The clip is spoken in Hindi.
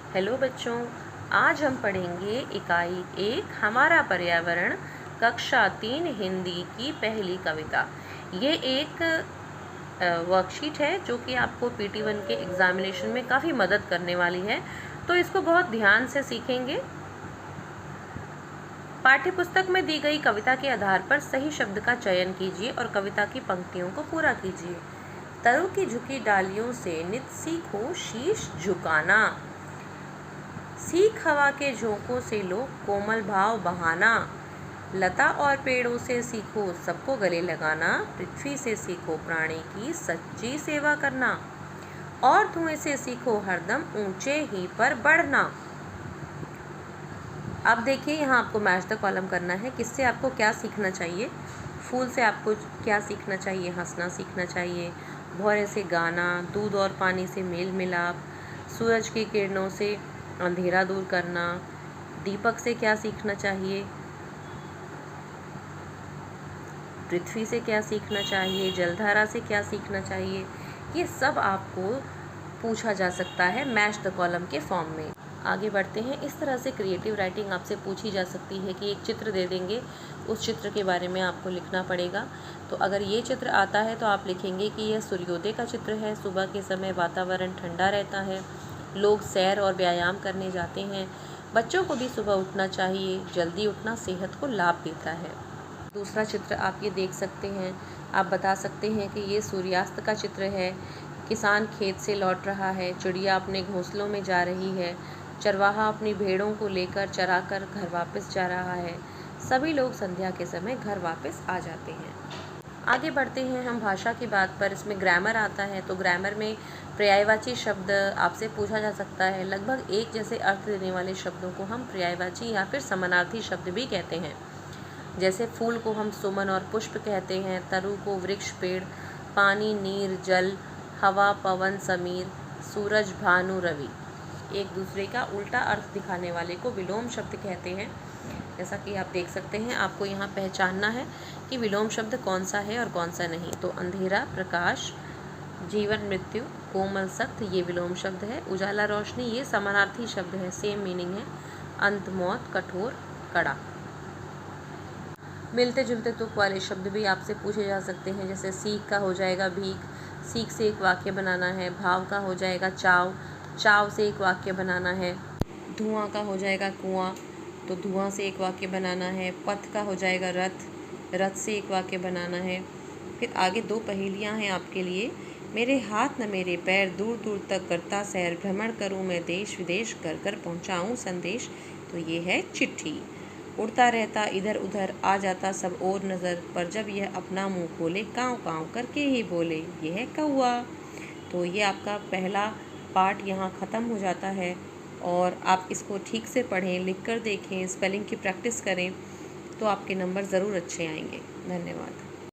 हेलो बच्चों, आज हम पढ़ेंगे इकाई 1 हमारा पर्यावरण कक्षा 3 हिंदी की पहली कविता। ये एक वर्कशीट है जो कि आपको PT1 के एग्जामिनेशन में काफ़ी मदद करने वाली है, तो इसको बहुत ध्यान से सीखेंगे। पाठ्यपुस्तक में दी गई कविता के आधार पर सही शब्द का चयन कीजिए और कविता की पंक्तियों को पूरा कीजिए। तरु की झुकी डालियों से नित सीखो शीश झुकाना, सीख हवा के झोंकों से लो कोमल भाव बहाना, लता और पेड़ों से सीखो सबको गले लगाना, पृथ्वी से सीखो प्राणी की सच्ची सेवा करना, और धुएं से सीखो हरदम ऊंचे ही पर बढ़ना। अब देखिए, यहाँ आपको मैच द कॉलम करना है। किससे आपको क्या सीखना चाहिए? फूल से आपको क्या सीखना चाहिए? हंसना सीखना चाहिए। भौरे से गाना, दूध और पानी से मेल मिलाप, सूरज की किरणों से अंधेरा दूर करना। दीपक से क्या सीखना चाहिए? पृथ्वी से क्या सीखना चाहिए? जलधारा से क्या सीखना चाहिए? ये सब आपको पूछा जा सकता है मैच द कॉलम के फॉर्म में। आगे बढ़ते हैं। इस तरह से क्रिएटिव राइटिंग आपसे पूछी जा सकती है कि एक चित्र दे देंगे, उस चित्र के बारे में आपको लिखना पड़ेगा। तो अगर ये चित्र आता है तो आप लिखेंगे कि यह सूर्योदय का चित्र है। सुबह के समय वातावरण ठंडा रहता है, लोग सैर और व्यायाम करने जाते हैं, बच्चों को भी सुबह उठना चाहिए, जल्दी उठना सेहत को लाभ देता है। दूसरा चित्र आप ये देख सकते हैं। आप बता सकते हैं कि ये सूर्यास्त का चित्र है। किसान खेत से लौट रहा है, चिड़िया अपने घोंसलों में जा रही है, चरवाहा अपनी भेड़ों को लेकर चराकर घर वापस जा रहा है, सभी लोग संध्या के समय घर वापस आ जाते हैं। आगे बढ़ते हैं हम भाषा की बात पर। इसमें ग्रामर आता है, तो ग्रामर में पर्यायवाची शब्द आपसे पूछा जा सकता है। लगभग एक जैसे अर्थ देने वाले शब्दों को हम पर्यायवाची या फिर समानार्थी शब्द भी कहते हैं। जैसे फूल को हम सुमन और पुष्प कहते हैं, तरु को वृक्ष पेड़, पानी नीर जल, हवा पवन समीर, सूरज भानु रवि। एक दूसरे का उल्टा अर्थ दिखाने वाले को विलोम शब्द कहते हैं। जैसा कि आप देख सकते हैं, आपको यहाँ पहचानना है कि विलोम शब्द कौन सा है और कौन सा नहीं। तो अंधेरा प्रकाश, जीवन मृत्यु, कोमल सख्त ये विलोम शब्द है। उजाला रोशनी ये समानार्थी शब्द है, सेम मीनिंग है। अंत मौत, कठोर, कड़ा। मिलते जुलते तुक वाले शब्द भी आपसे पूछे जा सकते हैं। जैसे सीख का हो जाएगा भीख, सीख से एक वाक्य बनाना है। भाव का हो जाएगा चाव, चाव से एक वाक्य बनाना है। धुआं का हो जाएगा कुआं, तो धुआं से एक वाक्य बनाना है। पथ का हो जाएगा रथ, रथ से एक वाक्य बनाना है। फिर आगे दो पहेलियां हैं आपके लिए। मेरे हाथ न मेरे पैर, दूर दूर तक करता सैर, भ्रमण करूं मैं देश विदेश, कर कर पहुंचाऊं संदेश। तो ये है चिट्ठी। उड़ता रहता इधर उधर, आ जाता सब और नज़र, पर जब यह अपना मुंह खोले, काँव काँव करके ही बोले, ये है कौआ। तो ये आपका पहला पार्ट यहाँ ख़त्म हो जाता है, और आप इसको ठीक से पढ़ें, लिख कर देखें, स्पेलिंग की प्रैक्टिस करें, तो आपके नंबर ज़रूर अच्छे आएंगे। धन्यवाद।